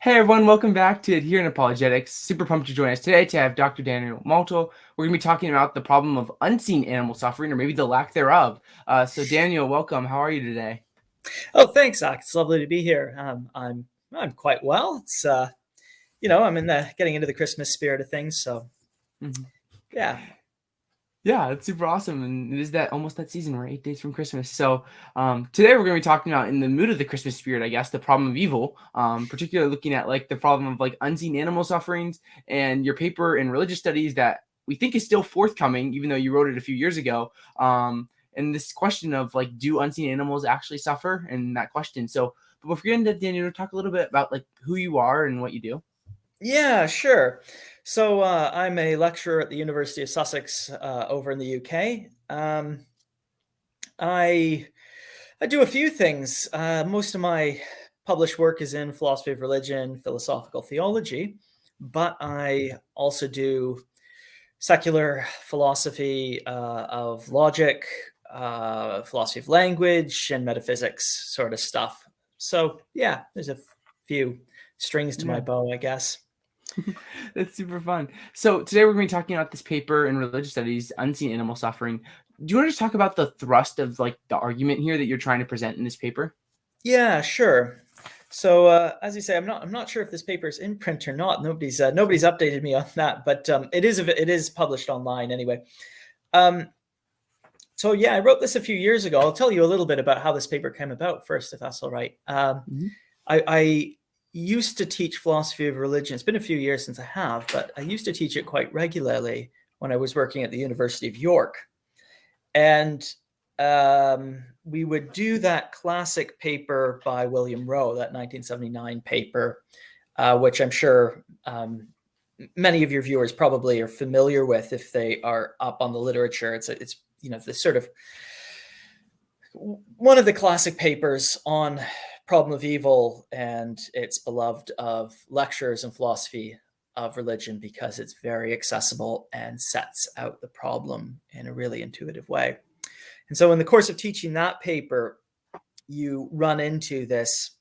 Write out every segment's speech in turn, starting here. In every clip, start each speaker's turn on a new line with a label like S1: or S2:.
S1: Hey everyone, welcome back to Here in Apologetics. Super pumped to join us today to have Dr. Daniel Molto. We're going to be talking about the problem of unseen animal suffering, or maybe the lack thereof. So Daniel, welcome. How are you today?
S2: Oh, thanks, Zach. It's lovely to be here. I'm quite well. I'm in the getting into the Christmas spirit of things. So
S1: Mhm.
S2: yeah,
S1: Yeah, it's super awesome, and it is that almost that season. We're 8 days from Christmas. So today we're going to be talking about, in the mood of the Christmas spirit, I guess, the problem of evil. Particularly looking at like the problem of like unseen animal sufferings, and your paper in religious studies that we think is still forthcoming, even though you wrote it a few years ago. And this question of like, do unseen animals actually suffer? And that question. So, but before we get into Daniel, talk a little bit about like who you are and what you do.
S2: yeah, sure. So I'm a lecturer at the University of Sussex over in the UK. I I do a few things. Most of my published work is in philosophy of religion, philosophical theology, but I also do secular philosophy of logic, philosophy of language, and metaphysics sort of stuff. So, yeah, there's a few strings to my
S1: Yeah.
S2: bow, I guess.
S1: That's super fun. So today we're going to be talking about this paper in religious studies, unseen animal suffering. Do you want to just talk about the thrust of like the argument here that you're trying to present in this paper?
S2: Yeah, sure. So, as you say, I'm not sure if this paper is in print or not. Nobody's updated me on that, but it is published online anyway. Um, so yeah, I wrote this a few years ago. I'll tell you a little bit about how this paper came about first, if that's all right.
S1: Mhm.
S2: I used to teach philosophy of religion. It's been a few years since I have, but I used to teach it quite regularly when I was working at the University of York. And we would do that classic paper by William Rowe, that 1979 paper, which I'm sure many of your viewers probably are familiar with if they are up on the literature. It's this sort of one of the classic papers on problem of evil, and it's beloved of lecturers in philosophy of religion because it's very accessible and sets out the problem in a really intuitive way. And so in the course of teaching that paper, you run into this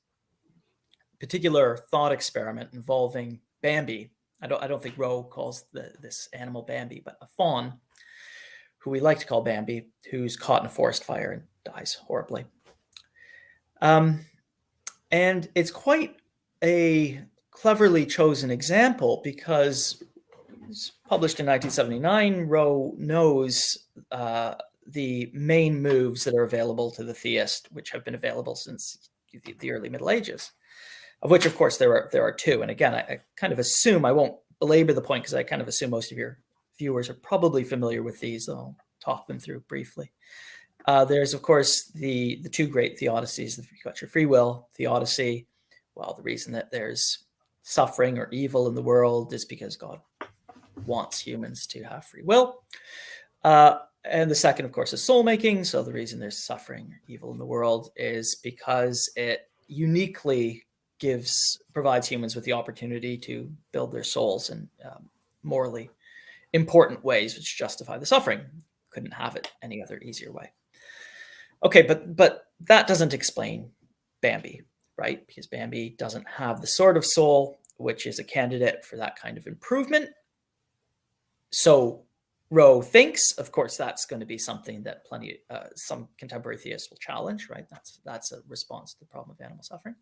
S2: particular thought experiment involving Bambi. I don't think Rowe calls this animal Bambi, but a fawn who we like to call Bambi, who's caught in a forest fire and dies horribly. Um, and it's quite a cleverly chosen example because it's published in 1979. Rowe knows the main moves that are available to the theist, which have been available since the early Middle Ages, of which, of course, there are two. And again, I kind of assume, I won't belabor the point because I kind of assume most of your viewers are probably familiar with these. I'll talk them through briefly. There's, of course, the two great theodicies. You've got your free will theodicy. Well, the reason that there's suffering or evil in the world is because God wants humans to have free will. And the second, of course, is soul making. So the reason there's suffering or evil in the world is because it uniquely provides humans with the opportunity to build their souls in morally important ways which justify the suffering. Couldn't have it any other easier way. Okay, but that doesn't explain Bambi, right? Because Bambi doesn't have the sort of soul which is a candidate for that kind of improvement. So Rowe thinks, of course, that's going to be something that some contemporary theists will challenge, right? That's a response to the problem of animal suffering.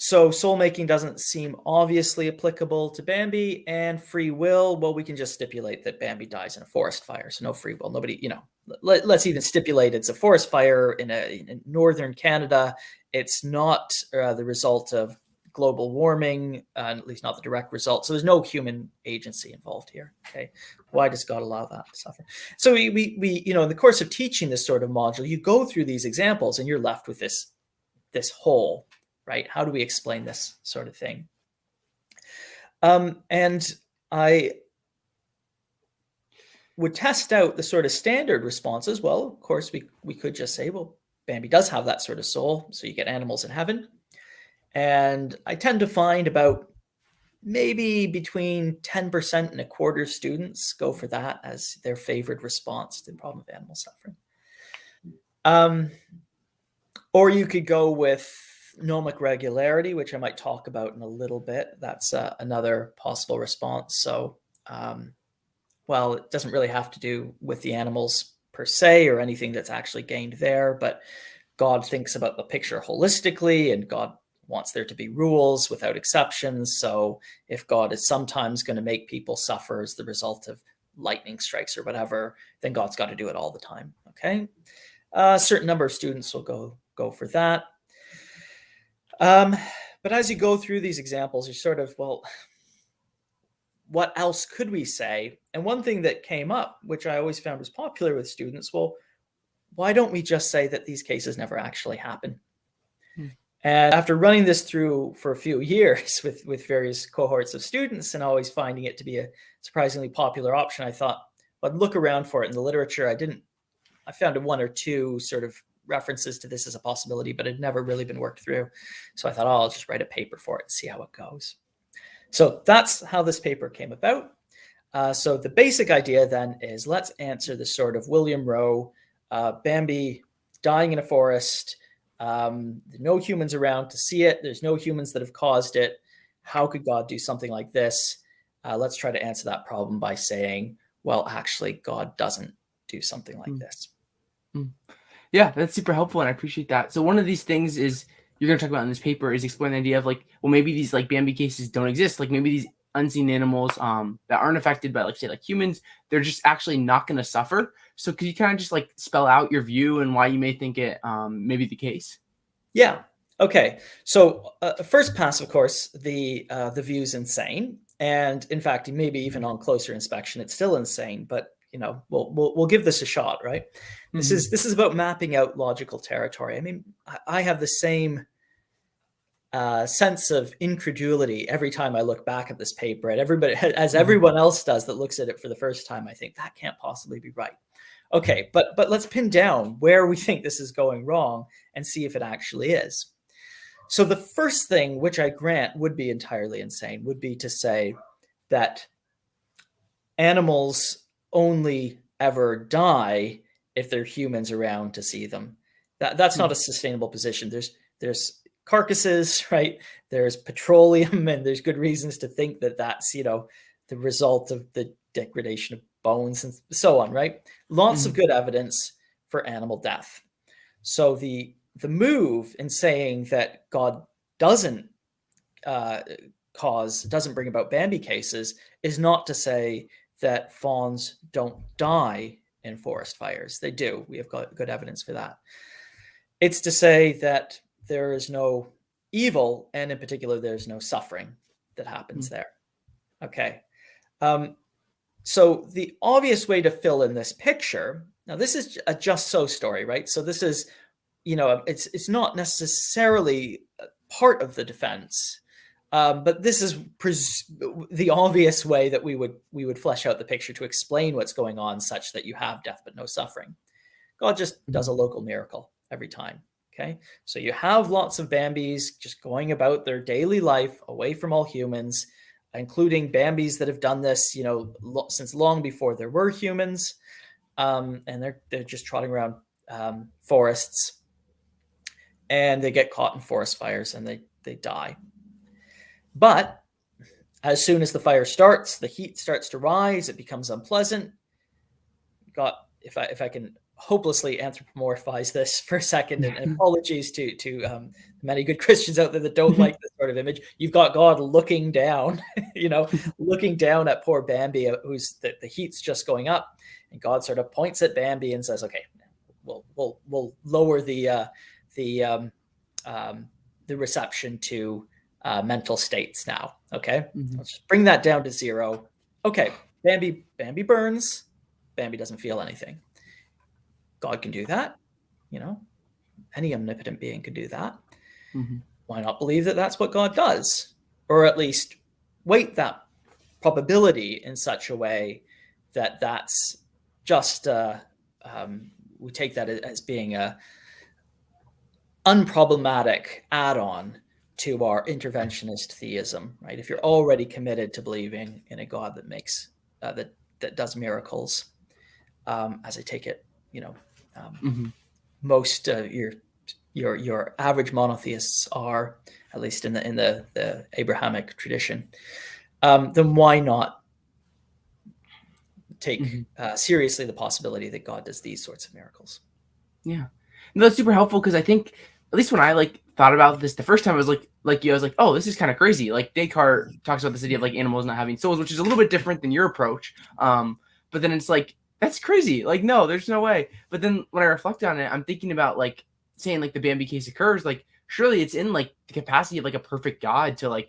S2: So soul making doesn't seem obviously applicable to Bambi, and free will. Well, we can just stipulate that Bambi dies in a forest fire, so no free will. Nobody, let's even stipulate it's a forest fire in northern Canada. It's not the result of global warming, at least not the direct result. So there's no human agency involved here. Okay, why does God allow that to suffer? So we in the course of teaching this sort of module, you go through these examples, and you're left with this whole. Right? How do we explain this sort of thing? And I would test out the sort of standard responses. Well, of course, we could just say, well, Bambi does have that sort of soul, so you get animals in heaven. And I tend to find about maybe between 10% and a quarter students go for that as their favorite response to the problem of animal suffering. Or you could go with gnomic regularity, which I might talk about in a little bit. That's another possible response. So, well, it doesn't really have to do with the animals per se or anything that's actually gained there, but God thinks about the picture holistically, and God wants there to be rules without exceptions. So if God is sometimes going to make people suffer as the result of lightning strikes or whatever, then God's got to do it all the time. Okay. A certain number of students will go for that. But as you go through these examples, you're sort of, well, what else could we say? And one thing that came up, which I always found was popular with students, well, why don't we just say that these cases never actually happen? And after running this through for a few years with various cohorts of students and always finding it to be a surprisingly popular option, I thought, I'd look around for it in the literature. I found one or two sort of references to this as a possibility, but it had never really been worked through. So I thought, I'll just write a paper for it and see how it goes. So that's how this paper came about. So the basic idea then is, let's answer the sort of William Rowe, Bambi dying in a forest, no humans around to see it. There's no humans that have caused it. How could God do something like this? Let's try to answer that problem by saying, well, actually, God doesn't do something like this.
S1: Yeah, that's super helpful, and I appreciate that. So one of these things is you're going to talk about in this paper is explain the idea of like, well, maybe these like Bambi cases don't exist. Like maybe these unseen animals that aren't affected by like say like humans, they're just actually not going to suffer. So could you kind of just like spell out your view and why you may think it may be the case?
S2: Yeah. Okay. So first pass, of course, the view's insane, and in fact, maybe even on closer inspection, it's still insane. But we'll give this a shot, right? This is about mapping out logical territory. I mean, I have the same sense of incredulity every time I look back at this paper, and everyone else does that looks at it for the first time. I think that can't possibly be right. Okay, but let's pin down where we think this is going wrong and see if it actually is. So the first thing, which I grant would be entirely insane, would be to say that animals only ever die if there are humans around to see them. That's not a sustainable position. There's carcasses, right? There's petroleum, and there's good reasons to think that that's the result of the degradation of bones and so on, right? Lots of good evidence for animal death. So the move in saying that God doesn't bring about Bambi cases is not to say that fawns don't die in forest fires. They do. We have got good evidence for that. It's to say that there is no evil, and in particular, there's no suffering that happens there. Okay. So the obvious way to fill in this picture, now this is a just so story, right? So this is, it's not necessarily part of the defense, but this is the obvious way that we would flesh out the picture to explain what's going on, such that you have death but no suffering. God just does a local miracle every time. Okay, so you have lots of Bambis just going about their daily life away from all humans, including Bambis that have done this, since long before there were humans, and they're just trotting around forests, and they get caught in forest fires and they die. But as soon as the fire starts, the heat starts to rise. It becomes unpleasant. If I can hopelessly anthropomorphize this for a second, and apologies to many good Christians out there that don't like this sort of image. You've got God looking down, looking down at poor Bambi, who's the heat's just going up, and God sort of points at Bambi and says, "Okay, we'll lower the reception to mental states now. Okay, let's just bring that down to zero. Okay, Bambi burns. Bambi doesn't feel anything. God can do that. Any omnipotent being can do that. Why not believe that that's what God does? Or at least weight that probability in such a way that that's just, we take that as being a unproblematic add-on to our interventionist theism, right? If you're already committed to believing in a God that makes, that does miracles, as I take it, most your your average monotheists are, at least in the Abrahamic tradition, then why not take
S1: Mhm.
S2: seriously the possibility that God does these sorts of miracles?
S1: Yeah. No, that's super helpful because I think at least when I like thought about this the first time, I was like you, I was like, oh, this is kind of crazy. Like Descartes talks about this idea of like animals not having souls, which is a little bit different than your approach. But then it's like that's crazy. Like, no, there's no way. But then when I reflect on it, I'm thinking about like saying like the Bambi case occurs, like surely it's in like the capacity of like a perfect God to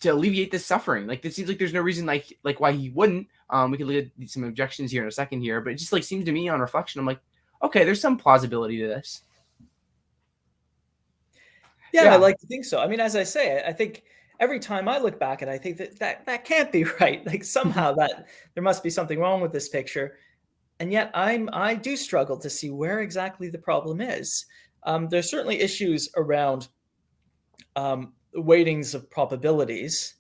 S1: alleviate this suffering. Like it seems like there's no reason like why he wouldn't. We could look at some objections here in a second here, but it just like seems to me on reflection, I'm like, okay, there's some plausibility to this.
S2: Yeah, I
S1: Yeah.
S2: like to think so. I mean, as I say, I think every time I look back and I think that can't be right. Like somehow that there must be something wrong with this picture, and yet I do struggle to see where exactly the problem is. There's certainly issues around weightings of probabilities,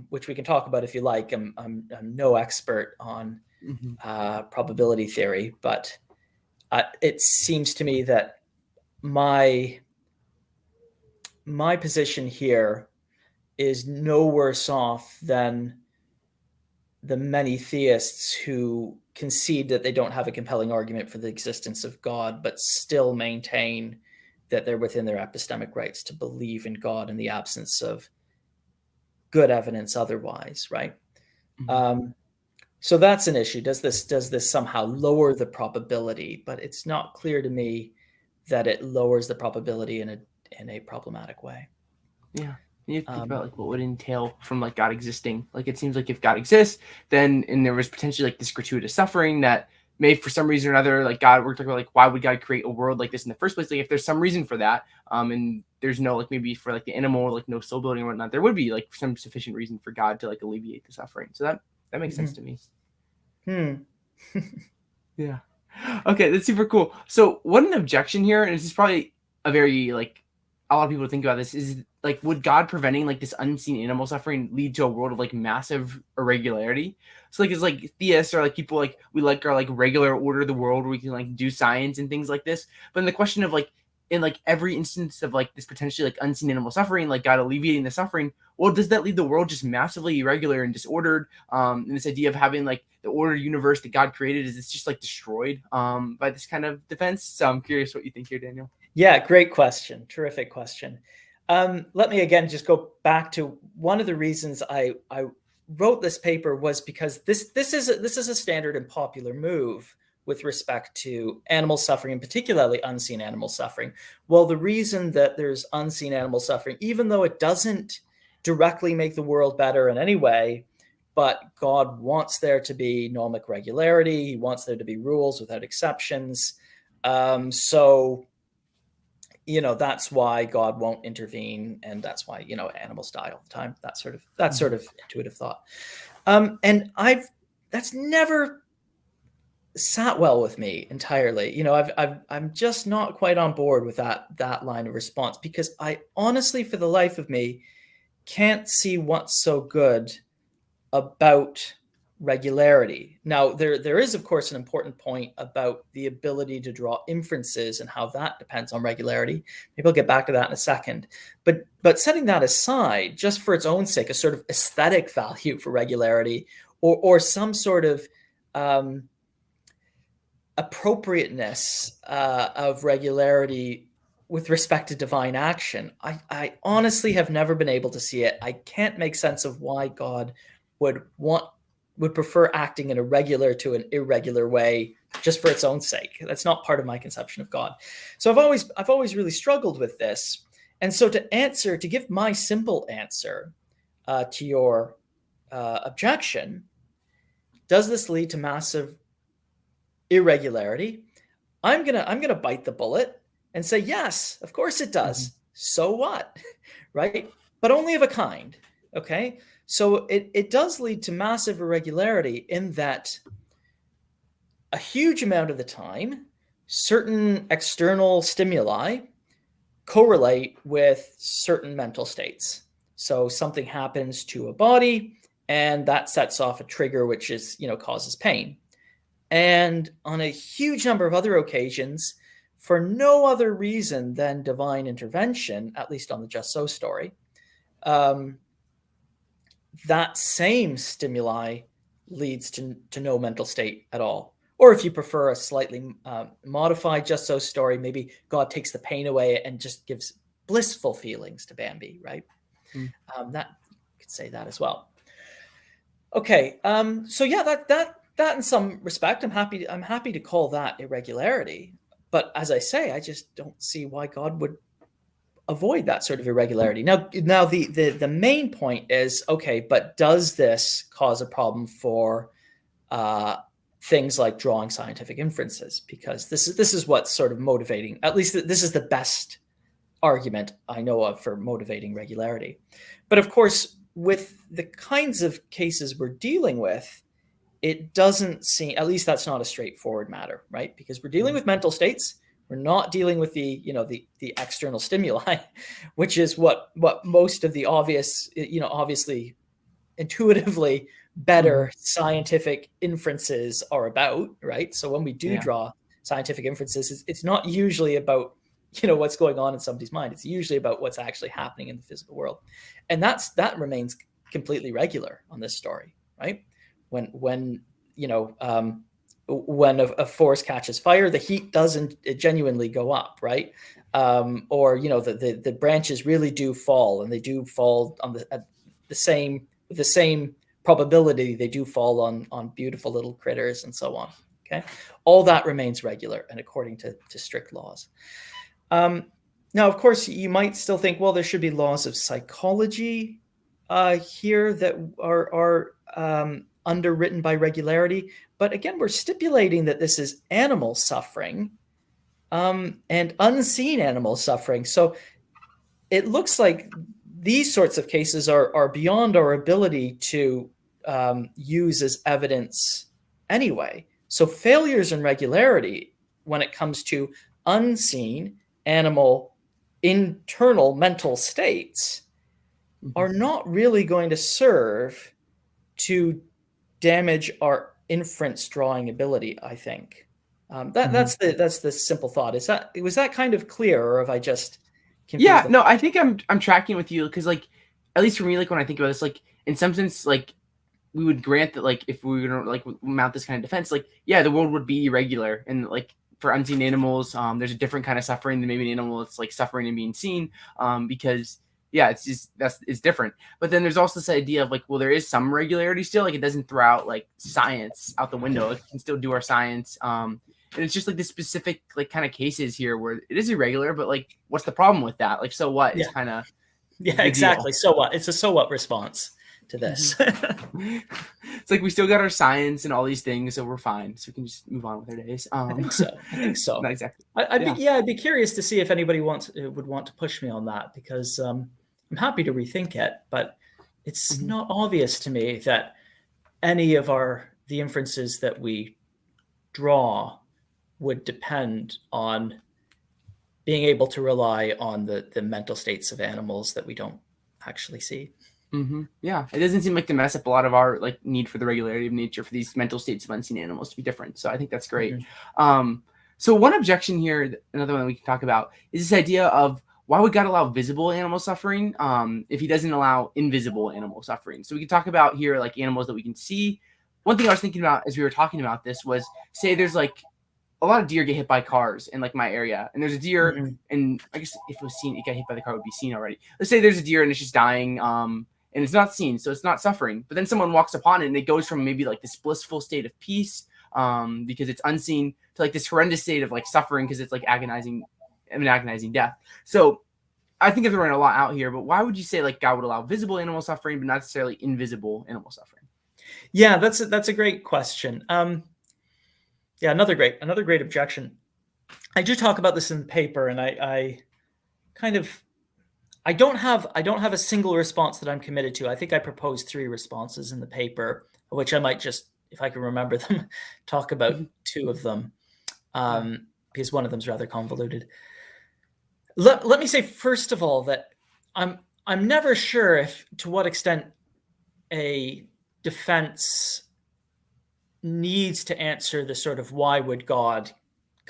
S2: which we can talk about if you like. I'm no expert on
S1: Mhm.
S2: probability theory, but it seems to me that my my position here is no worse off than the many theists who concede that they don't have a compelling argument for the existence of God, but still maintain that they're within their epistemic rights to believe in God in the absence of good evidence otherwise, right?
S1: Mhm.
S2: Um, so that's an issue. Does this somehow lower the probability? But it's not clear to me that it lowers the probability in a problematic way.
S1: Yeah. You have to think about
S2: Um,
S1: like what would entail from like God existing. Like it seems like if God exists, then and there was potentially like this gratuitous suffering that may for some reason or another, like God, we're talking about like why would God create a world like this in the first place? Like if there's some reason for that, and there's no like maybe for like the animal, like no soul building or whatnot, there would be like some sufficient reason for God to like alleviate the suffering. So that makes sense
S2: mhm.
S1: to me.
S2: Hmm.
S1: Yeah. Okay, that's super cool. So, what an objection here, and this is probably a very like a lot of people think about this is like, would God preventing like this unseen animal suffering lead to a world of like massive irregularity? So, like, it's like theists or like people like we like our like regular order of the world where we can like do science and things like this. But in the question of like in like every instance of like this potentially like unseen animal suffering, like God alleviating the suffering, well, does that leave the world just massively irregular and disordered? And this idea of having like the ordered universe that God created is it's just like destroyed by this kind of defense. So I'm curious what you think here, Daniel.
S2: Yeah, great question. Terrific question. Let me again just go back to one of the reasons I wrote this paper was because this is a standard and popular move with respect to animal suffering, and particularly unseen animal suffering. Well, the reason that there's unseen animal suffering, even though it doesn't directly make the world better in any way, but God wants there to be nomic regularity. He wants there to be rules without exceptions. So that's why God won't intervene, and that's why animals die all the time. That sort of intuitive thought. And that's never sat well with me entirely. I'm just not quite on board with that line of response, because I honestly, for the life of me, can't see what's so good about regularity. Now, there is, of course, an important point about the ability to draw inferences and how that depends on regularity. Maybe I'll get back to that in a second. But setting that aside, just for its own sake, a sort of aesthetic value for regularity, or some sort of um, appropriateness of regularity with respect to divine action, I honestly have never been able to see it. I can't make sense of why God would prefer acting in a regular to an irregular way just for its own sake. That's not part of my conception of God. So I've always really struggled with this. And so to give my simple answer to your objection, does this lead to massive irregularity? I'm gonna bite the bullet and say yes, of course it
S1: Mhm.
S2: does. So what? Right? But only of a kind. Okay. So it does lead to massive irregularity in that a huge amount of the time, certain external stimuli correlate with certain mental states. So something happens to a body, and that sets off a trigger which causes pain. And on a huge number of other occasions, for no other reason than divine intervention, at least on the just so story, that same stimuli leads to no mental state at all. Or if you prefer a slightly modified just so story, maybe God takes the pain away and just gives blissful feelings to Bambi, right?
S1: Mm.
S2: That you could say that as well. Okay, so yeah, that in some respect, I'm happy to call that irregularity. But as I say, I just don't see why God would avoid that sort of irregularity. Now the main point is, okay, but does this cause a problem for things like drawing scientific inferences? Because this is what's sort of motivating. At least this is the best argument I know of for motivating regularity. But of course, with the kinds of cases we're dealing with, it doesn't seem, at least that's not a straightforward matter, right? Because we're dealing with mental states. We're not dealing with the external stimuli, which is what most of the obviously intuitively better scientific inferences are about, right? So when we do
S1: Yeah.
S2: draw scientific inferences, it's not usually about what's going on in somebody's mind. It's usually about what's actually happening in the physical world, and that remains completely regular on this story, right? When a forest catches fire, the heat doesn't genuinely go up, right? Or the branches really do fall, and they do fall on the same probability. They do fall on beautiful little critters and so on. Okay, all that remains regular and according to strict laws. Now, of course, you might still think, well, there should be laws of psychology here that are underwritten by regularity. But again, we're stipulating that this is animal suffering and unseen animal suffering. So it looks like these sorts of cases are beyond our ability to use as evidence anyway. So failures in regularity when it comes to unseen animal internal mental states are not really going to serve to damage our inference drawing ability, I think. That's the simple thought. Was that kind of clear, or have I just confused
S1: Yeah,
S2: them?
S1: no, I think I'm tracking with you because, like, at least for me, like when I think about this, like in some sense, like we would grant that, like if we were gonna like mount this kind of defense, like yeah, the world would be irregular, and like for unseen animals, there's a different kind of suffering than maybe an animal that's like suffering and being seen, because yeah, it's different. But then there's also this idea of like, well, there is some regularity still, like it doesn't throw out like science out the window. It can still do our science. And it's just like the specific like kind of cases here where it is irregular, but like, what's the problem with that? Like, so what is
S2: Yeah,
S1: kind of
S2: yeah,
S1: the deal?
S2: exactly. So what? It's a so what response to this.
S1: It's like we still got our science and all these things, so we're fine. So we can just move on with our days.
S2: I think so. I think so.
S1: Not exactly.
S2: I'd
S1: Yeah.
S2: be curious to see if anybody would want to push me on that, because I'm happy to rethink it, but it's
S1: Mhm.
S2: not obvious to me that any of the inferences that we draw would depend on being able to rely on the mental states of animals that we don't actually see.
S1: Yeah, it doesn't seem like to mess up a lot of our like need for the regularity of nature for these mental states of unseen animals to be different. So I think that's great.
S2: Mhm.
S1: So one objection here, another one we can talk about, is this idea of why would God allow visible animal suffering if He doesn't allow invisible animal suffering? So we can talk about here like animals that we can see. One thing I was thinking about as we were talking about this was, say there's like a lot of deer get hit by cars in like my area, and there's a deer,
S2: Mhm.
S1: and I guess if it was seen, it got hit by the car, it would be seen already. Let's say there's a deer and it's just dying, and it's not seen, so it's not suffering. But then someone walks upon it, and it goes from maybe like this blissful state of peace, because it's unseen, to like this horrendous state of like suffering because it's like agonizing death. So I think I'm throwing a lot out here, but why would you say like God would allow visible animal suffering, but not necessarily invisible animal suffering?
S2: Yeah, that's a great question. Yeah, another great objection. I do talk about this in the paper, and I kind of I don't have a single response that I'm committed to. I think I proposed 3 responses in the paper, which I might just, if I can remember them, talk about
S1: Mhm.
S2: 2 of them,
S1: Yeah.
S2: because one of them is rather convoluted. Let me say first of all that I'm never sure if to what extent a defense needs to answer the sort of why would God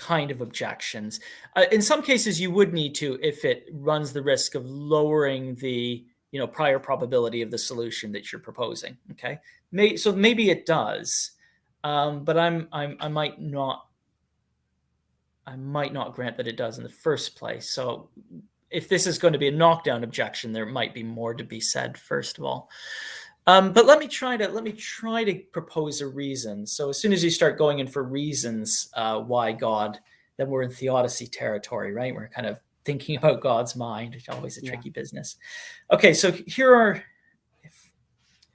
S2: kind of objections. In some cases, you would need to if it runs the risk of lowering the prior probability of the solution that you're proposing. Okay, so maybe it does, but I might not grant that it does in the first place. So if this is going to be a knockdown objection, there might be more to be said first of all. But let me try to propose a reason. So as soon as you start going in for reasons why God, then we're in theodicy territory, right? We're kind of thinking about God's mind, which is always a tricky business. Okay, so here are, if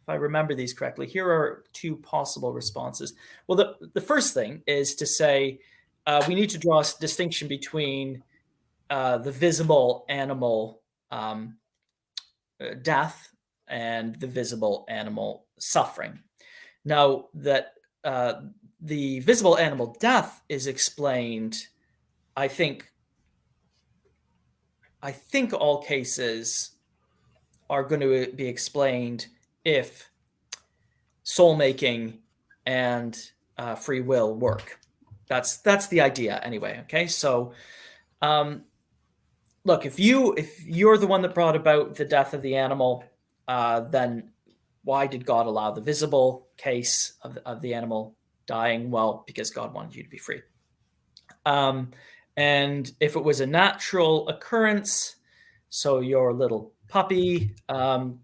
S2: I remember these correctly, here are two possible responses. Well, the first thing is to say we need to draw a distinction between the visible animal death and the visible animal suffering. Now that the visible animal death is explained, I think all cases are going to be explained if soul making and free will work. That's the idea anyway. Okay, so look, if you're the one that brought about the death of the animal, then why did God allow the visible case of the animal dying? Well, because God wanted you to be free. And if it was a natural occurrence, so your little puppy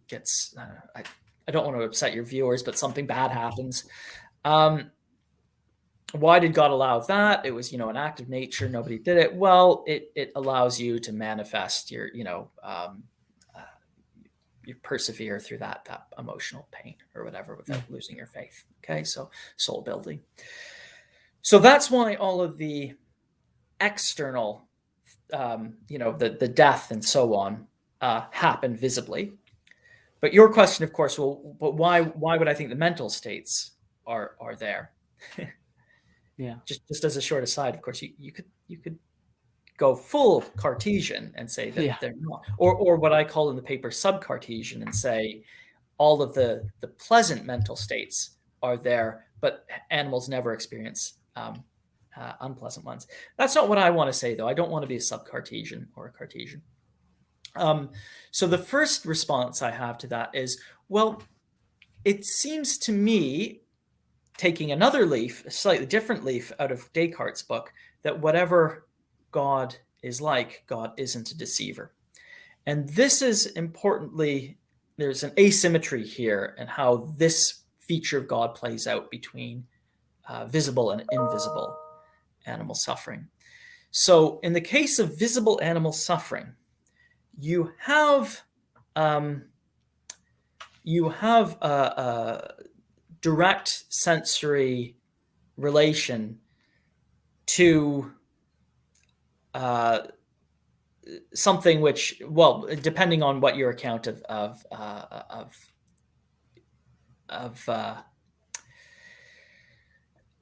S2: gets, I don't want to upset your viewers, but something bad happens. Why did God allow that? It was, an act of nature. Nobody did it. Well, it allows you to manifest your, you persevere through that emotional pain or whatever without losing your faith. Okay, so soul building. So that's why all of the external, the death and so on, happen visibly. But your question, of course, but why would I think the mental states are there?
S1: Yeah.
S2: Just as a short aside, of course, you could go full Cartesian and say that they're not, or what I call in the paper sub-Cartesian, and say all of the pleasant mental states are there, but animals never experience unpleasant ones. That's not what I want to say, though. I don't want to be a sub-Cartesian or a Cartesian. So the first response I have to that is, well, it seems to me, taking another leaf, a slightly different leaf out of Descartes' book, that whatever God is like, God isn't a deceiver. And this is importantly, there's an asymmetry here in how this feature of God plays out between visible and invisible animal suffering. So in the case of visible animal suffering, you have a direct sensory relation to something which, well, depending on what your account of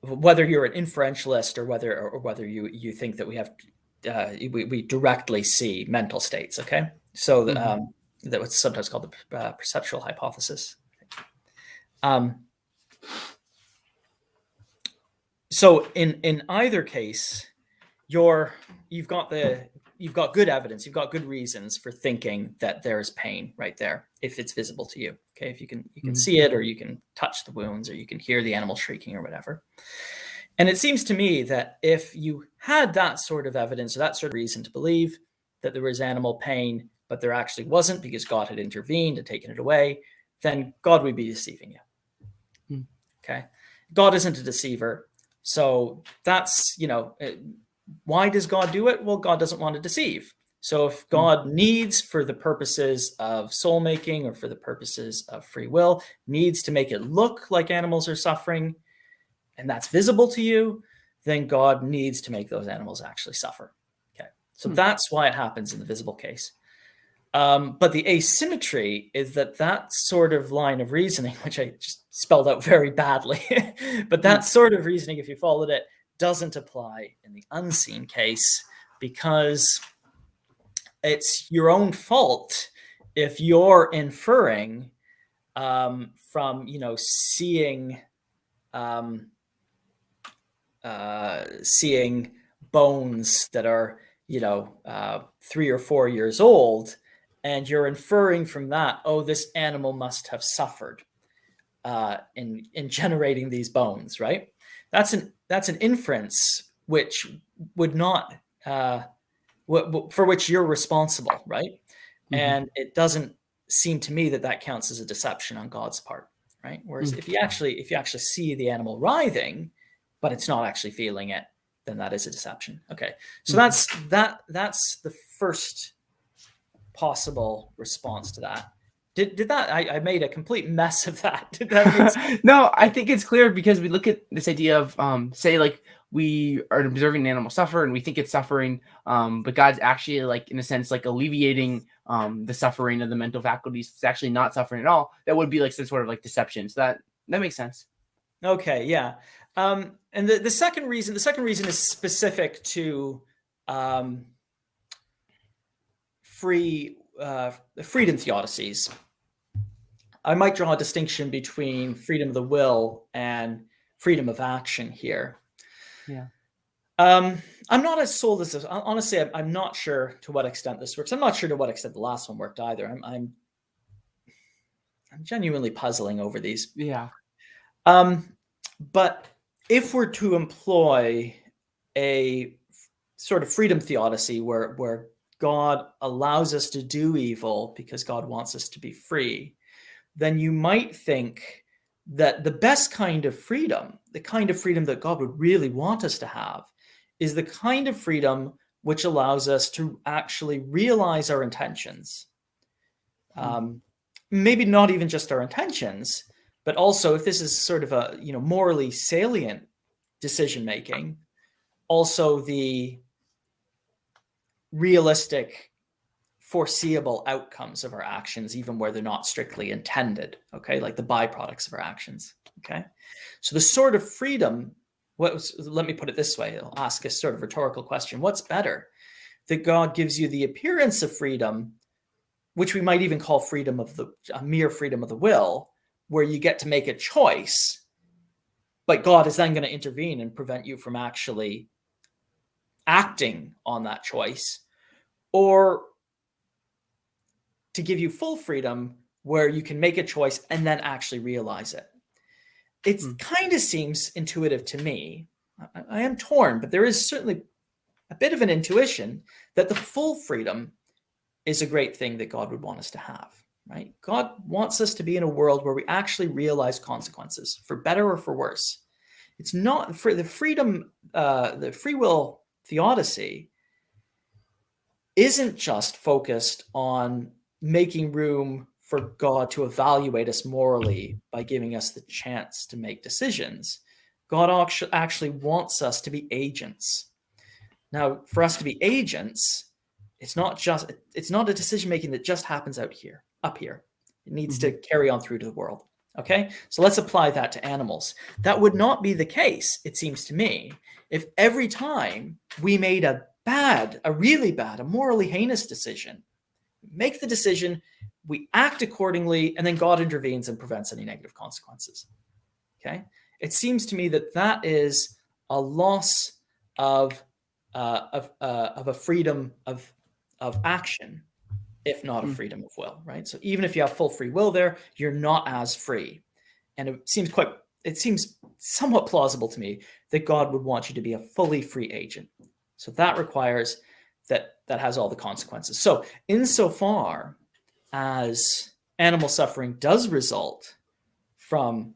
S2: whether you're an inferentialist or whether you think that we have we directly see mental states. Okay, so that was sometimes called the perceptual hypothesis. So in either case, you've got good evidence, you've got good reasons for thinking that there's pain right there if it's visible to you. Okay, if you can see it, or you can touch the wounds, or you can hear the animal shrieking or whatever. And it seems to me that if you had that sort of evidence or that sort of reason to believe that there was animal pain, but there actually wasn't because God had intervened and taken it away, then God would be deceiving you. Okay, God isn't a deceiver. So that's, why does God do it? Well, God doesn't want to deceive. So if God needs, for the purposes of soul making or for the purposes of free will, needs to make it look like animals are suffering, and that's visible to you, then God needs to make those animals actually suffer. Okay, so that's why it happens in the visible case. But the asymmetry is that sort of line of reasoning, which I just spelled out very badly, but that sort of reasoning, if you followed it, doesn't apply in the unseen case, because it's your own fault if you're inferring from seeing bones that are, 3 or 4 years old, and you're inferring from that, oh, this animal must have suffered in generating these bones, right? That's an inference which would not for which you're responsible, right?
S1: Mm-hmm.
S2: And it doesn't seem to me that counts as a deception on God's part, right? Whereas if you actually see the animal writhing, but it's not actually feeling it, then that is a deception. Okay, so
S1: Mm-hmm.
S2: that's the first possible response to that. Did that? I made a complete mess of that. Did that make sense?
S1: No, I think it's clear because we look at this idea of say like we are observing an animal suffer and we think it's suffering, but God's actually like in a sense like alleviating the suffering of the mental faculties. It's actually not suffering at all. That would be like some sort of like deception. So that makes sense.
S2: Okay, yeah. And the second reason is specific to freedom theodicies. I might draw a distinction between freedom of the will and freedom of action here.
S1: Yeah.
S2: I'm not as sold as this. Honestly, I'm not sure to what extent this works. I'm not sure to what extent the last one worked either. I'm genuinely puzzling over these.
S1: Yeah.
S2: But if we're to employ a sort of freedom theodicy where God allows us to do evil because God wants us to be free, then you might think that the best kind of freedom, the kind of freedom that God would really want us to have, is the kind of freedom which allows us to actually realize our intentions. Maybe not even just our intentions, but also if this is sort of a morally salient decision making, also the realistic foreseeable outcomes of our actions, even where they're not strictly intended, okay, like the byproducts of our actions. Okay, so the sort of freedom, let me put it this way, I'll ask a sort of rhetorical question: what's better, that God gives you the appearance of freedom, which we might even call a mere freedom of the will, where you get to make a choice, but God is then going to intervene and prevent you from actually acting on that choice, or to give you full freedom where you can make a choice and then actually realize it? It kind of seems intuitive to me. I am torn, but there is certainly a bit of an intuition that the full freedom is a great thing that God would want us to have, right? God wants us to be in a world where we actually realize consequences, for better or for worse. It's not for the freedom, the free will theodicy isn't just focused on making room for God to evaluate us morally by giving us the chance to make decisions. God actually wants us to be agents. Now, for us to be agents, it's not a decision making that just happens up here. It needs to carry on through to the world. Okay, so let's apply that to animals. That would not be the case, it seems to me, if every time we made a really bad, a morally heinous decision, make the decision, we act accordingly, and then God intervenes and prevents any negative consequences. Okay, it seems to me that is a loss of a freedom of action, if not a freedom of will, right? So even if you have full free will there, you're not as free. And it seems somewhat plausible to me that God would want you to be a fully free agent. So that requires that has all the consequences. So insofar as animal suffering does result from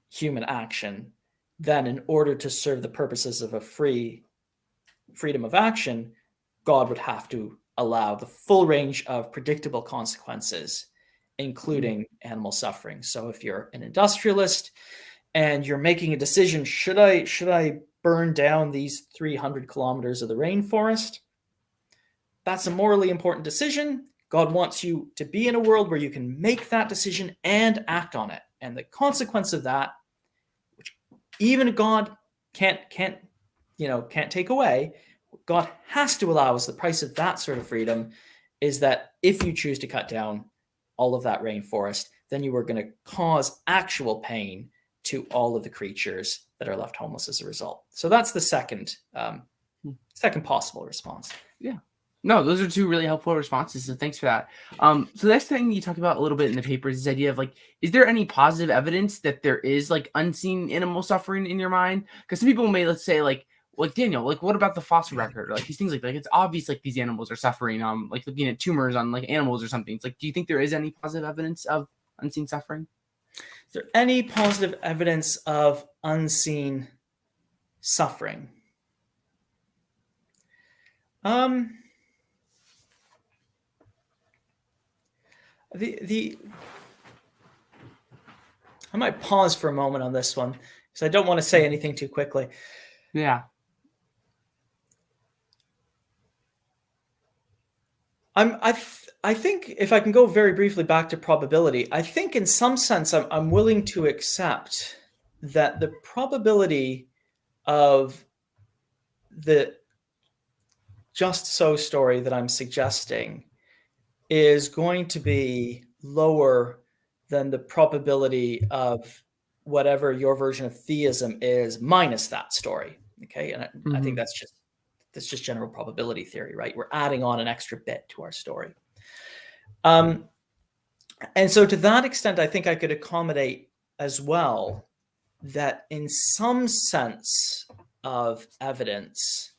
S2: human action, then in order to serve the purposes of a freedom of action, God would have to allow the full range of predictable consequences, including animal suffering. So if you're an industrialist and you're making a decision, should I burn down these 300 kilometers of the rainforest? That's a morally important decision. God wants you to be in a world where you can make that decision and act on it. And the consequence of that, which even God can't take away, God has to allow us, the price of that sort of freedom is that if you choose to cut down all of that rainforest, then you are going to cause actual pain to all of the creatures that are left homeless as a result. So that's the second Second possible response.
S1: Yeah. No, those are two really helpful responses. So thanks for that. So the next thing you talk about a little bit in the paper is this idea of like, is there any positive evidence that there is like unseen animal suffering in your mind? Because some people may, let's say, like Daniel, like what about the fossil record? Or, like these things like it's obvious like these animals are suffering. Like looking at tumors on like animals or something. It's like, do you think there is any positive evidence of unseen suffering?
S2: Is there any positive evidence of unseen suffering? The I might pause for a moment on this one because I don't want to say anything too quickly.
S1: Yeah.
S2: I think if I can go very briefly back to probability, I think in some sense I'm willing to accept that the probability of the just so story that I'm suggesting is going to be lower than the probability of whatever your version of theism is minus that story. Okay, and I think that's just general probability theory, right? We're adding on an extra bit to our story. And so to that extent, I think I could accommodate as well that in some sense of evidence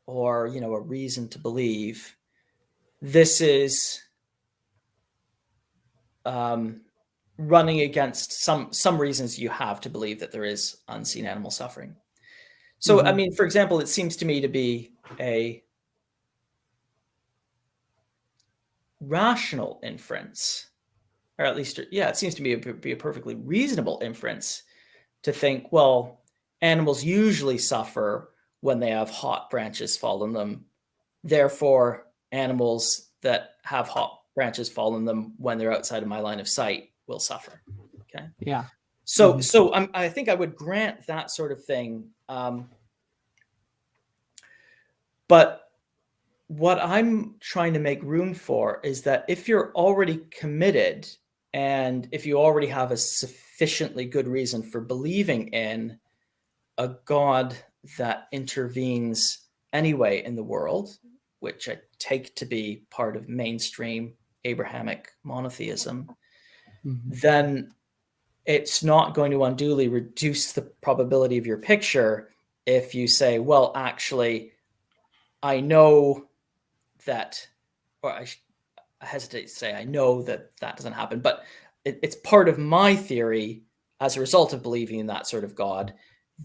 S2: or, a reason to believe, this is running against some reasons you have to believe that there is unseen animal suffering. So, I mean, for example, it seems to me to be a rational inference, or at least, it seems to me to be a perfectly reasonable inference to think, well, animals usually suffer when they have hot branches fall on them. Therefore, animals that have hot branches fall on them when they're outside of my line of sight will suffer. Okay.
S1: Yeah.
S2: So I think I would grant that sort of thing. But what I'm trying to make room for is that if you're already committed and if you already have a sufficiently good reason for believing in a God that intervenes anyway in the world, which I take to be part of mainstream Abrahamic monotheism, then it's not going to unduly reduce the probability of your picture if you say, well, actually, I know that, or I hesitate to say I know that doesn't happen, but it's part of my theory as a result of believing in that sort of God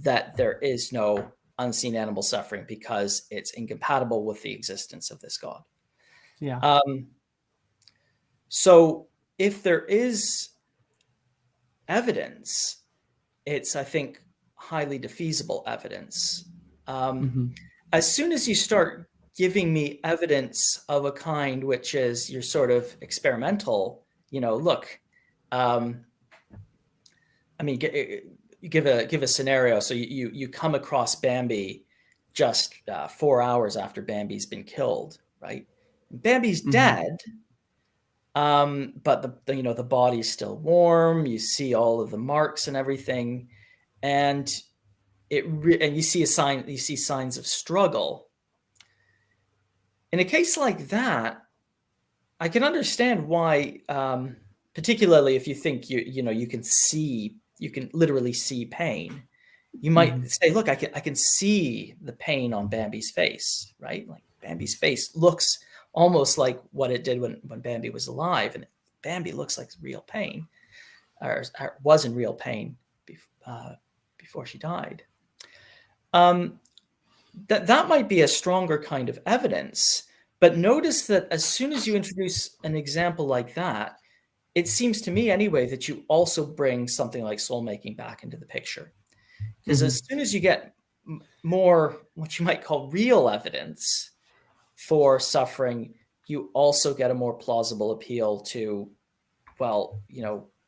S2: that there is no unseen animal suffering because it's incompatible with the existence of this God.
S1: Yeah.
S2: So if there is evidence, it's, I think, highly defeasible evidence. As soon as you start giving me evidence of a kind which is your sort of experimental, look, I mean, give a scenario. So you come across Bambi just 4 hours after Bambi's been killed, right? Bambi's dead, but the body's still warm. You see all of the marks and everything, and and you see signs of struggle. In a case like that, I can understand why, particularly if you think you can literally see pain. You might say, look, I can see the pain on Bambi's face, right? Like Bambi's face looks almost like what it did when Bambi was alive, and Bambi looks like real pain, or was in real pain before she died. That might be a stronger kind of evidence, but notice that as soon as you introduce an example like that, it seems to me anyway that you also bring something like soul making back into the picture. Because as soon as you get more what you might call real evidence for suffering, you also get a more plausible appeal to, well,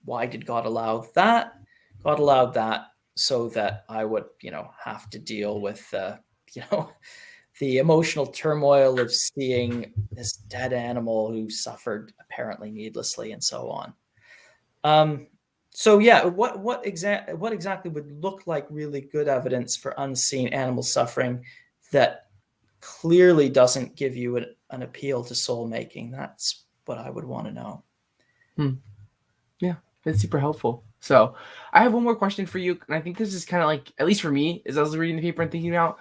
S2: why did God allow that? God allowed that so that I would, have to deal with, the emotional turmoil of seeing this dead animal who suffered apparently needlessly and so on. So yeah, what exactly would look like really good evidence for unseen animal suffering that clearly doesn't give you an appeal to soul making. That's what I would want to know.
S1: Hmm. Yeah, that's super helpful. So I have one more question for you, and I think this is kind of like, at least for me, as I was reading the paper and thinking about,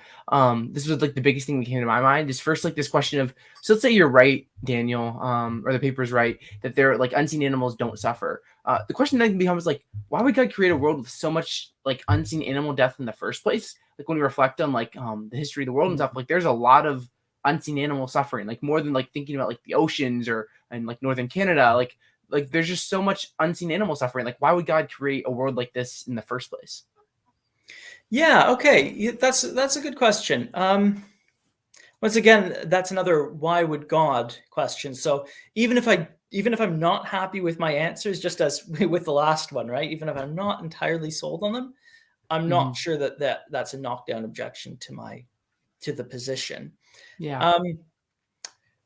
S1: this was like the biggest thing that came to my mind is first like this question of, so let's say you're right, Daniel, or the paper's right, that they're like unseen animals don't suffer. The question then becomes like, why would God create a world with so much like unseen animal death in the first place? Like when we reflect on like the history of the world and stuff, like there's a lot of unseen animal suffering, like more than like thinking about like the oceans or and like northern Canada, like there's just so much unseen animal suffering. Like, why would God create a world like this in the first place?
S2: Yeah, okay, that's a good question. Once again, that's another "why would God" question. So even if I'm not happy with my answers, just as with the last one, right? Even if I'm not entirely sold on them, I'm
S1: Hmm.
S2: not sure that's a knockdown objection to the position.
S1: Yeah.
S2: Um,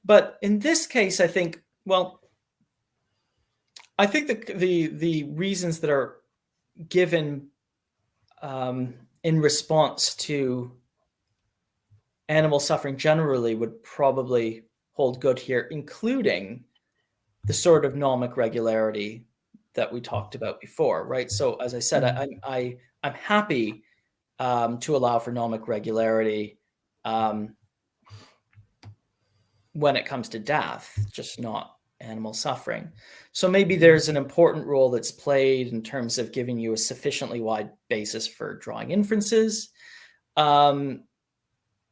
S2: but in this case, I think, well, I think the reasons that are given in response to animal suffering generally would probably hold good here, including the sort of nomic regularity that we talked about before, right? So as I said,
S1: Hmm.
S2: I'm happy to allow for nomic regularity um, when it comes to death, just not animal suffering. So maybe
S1: Yeah.
S2: there's an important role that's played in terms of giving you a sufficiently wide basis for drawing inferences. Um,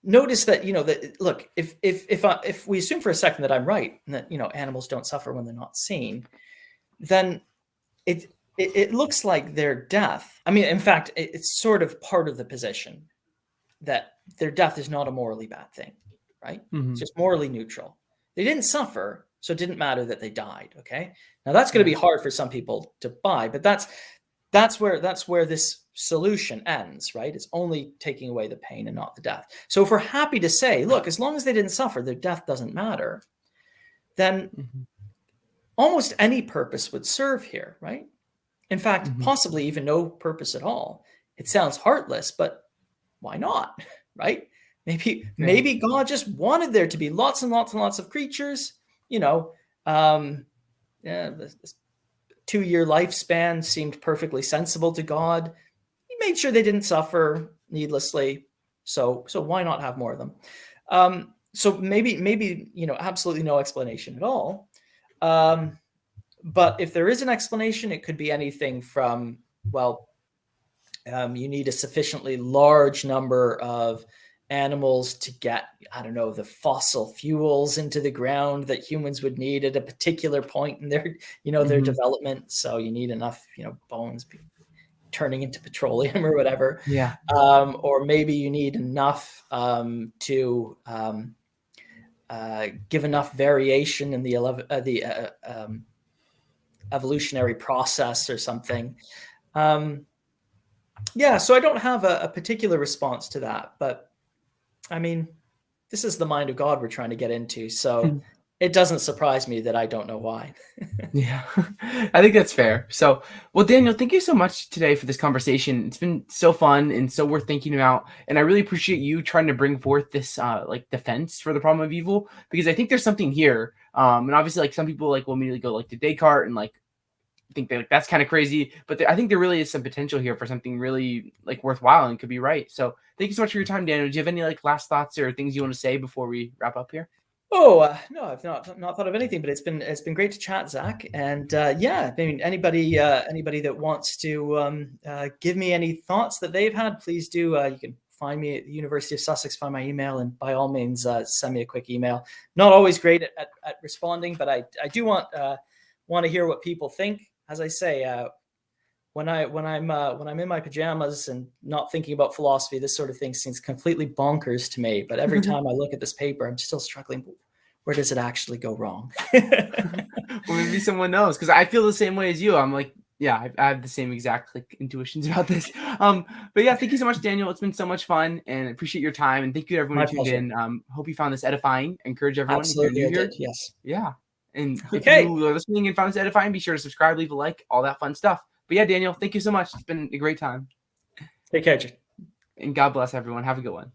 S2: Notice that that look, if we assume for a second that I'm right and that animals don't suffer when they're not seen, then it it looks like their death. I mean, in fact, it's sort of part of the position that their death is not a morally bad thing, right? It's
S1: Hmm.
S2: just morally neutral. They didn't suffer, so it didn't matter that they died. Okay, now that's going to
S1: Yeah.
S2: be hard for some people to buy, but that's where this solution ends, right? It's only taking away the pain and not the death. So if we're happy to say, look, as long as they didn't suffer, their death doesn't matter, then
S1: Hmm.
S2: almost any purpose would serve here, right? In fact,
S1: Hmm.
S2: possibly even no purpose at all. It sounds heartless, but why not? Right?
S1: Yeah.
S2: Maybe God just wanted there to be lots and lots and lots of creatures. You know, um, yeah, this 2-year lifespan seemed perfectly sensible to God. He made sure they didn't suffer needlessly. So why not have more of them? So maybe absolutely no explanation at all. Um, but if there is an explanation, it could be anything from, well, you need a sufficiently large number of animals to get, I don't know, the fossil fuels into the ground that humans would need at a particular point in their
S1: Hmm.
S2: development. So you need enough, bones turning into petroleum or whatever.
S1: Yeah.
S2: Or maybe you need enough to give enough variation in the evolutionary process or something. Um, yeah, so I don't have a particular response to that, but I mean, this is the mind of God we're trying to get into, so it doesn't surprise me that I don't know why.
S1: Yeah, I think that's fair. So, well, Daniel, thank you so much today for this conversation. It's been so fun and so worth thinking about. And I really appreciate you trying to bring forth this like defense for the problem of evil because I think there's something here. And obviously, like some people like will immediately go like to Descartes and like think that like, that's kind of crazy, but I think there really is some potential here for something really like worthwhile and could be right. So, thank you so much for your time, Daniel. Do you have any like last thoughts or things you want to say before we wrap up here?
S2: Oh no, I've not thought of anything, but it's been great to chat, Zach. And yeah, I mean, anybody that wants to give me any thoughts that they've had, please do. You can find me at the University of Sussex, find my email, and by all means, send me a quick email. Not always great at responding, but I do want to hear what people think. As I say, when I'm in my pajamas and not thinking about philosophy, this sort of thing seems completely bonkers to me. But every time I look at this paper, I'm still struggling. Where does it actually go wrong?
S1: Well, maybe someone knows because I feel the same way as you. I'm like, yeah, I have the same exact like intuitions about this. But yeah, thank you so much, Daniel. It's been so much fun, and I appreciate your time. And thank you to everyone
S2: My
S1: who tuned
S2: pleasure.
S1: in. Hope you found this edifying. Encourage everyone if you're
S2: Absolutely,
S1: new
S2: I did.
S1: here.
S2: Yes.
S1: Yeah, and if
S2: Okay.
S1: you are listening and found this edifying, be sure to subscribe, leave a like, all that fun stuff. But yeah, Daniel, thank you so much. It's been a great time,
S2: Take care, Jake.
S1: and God bless everyone. Have a good one.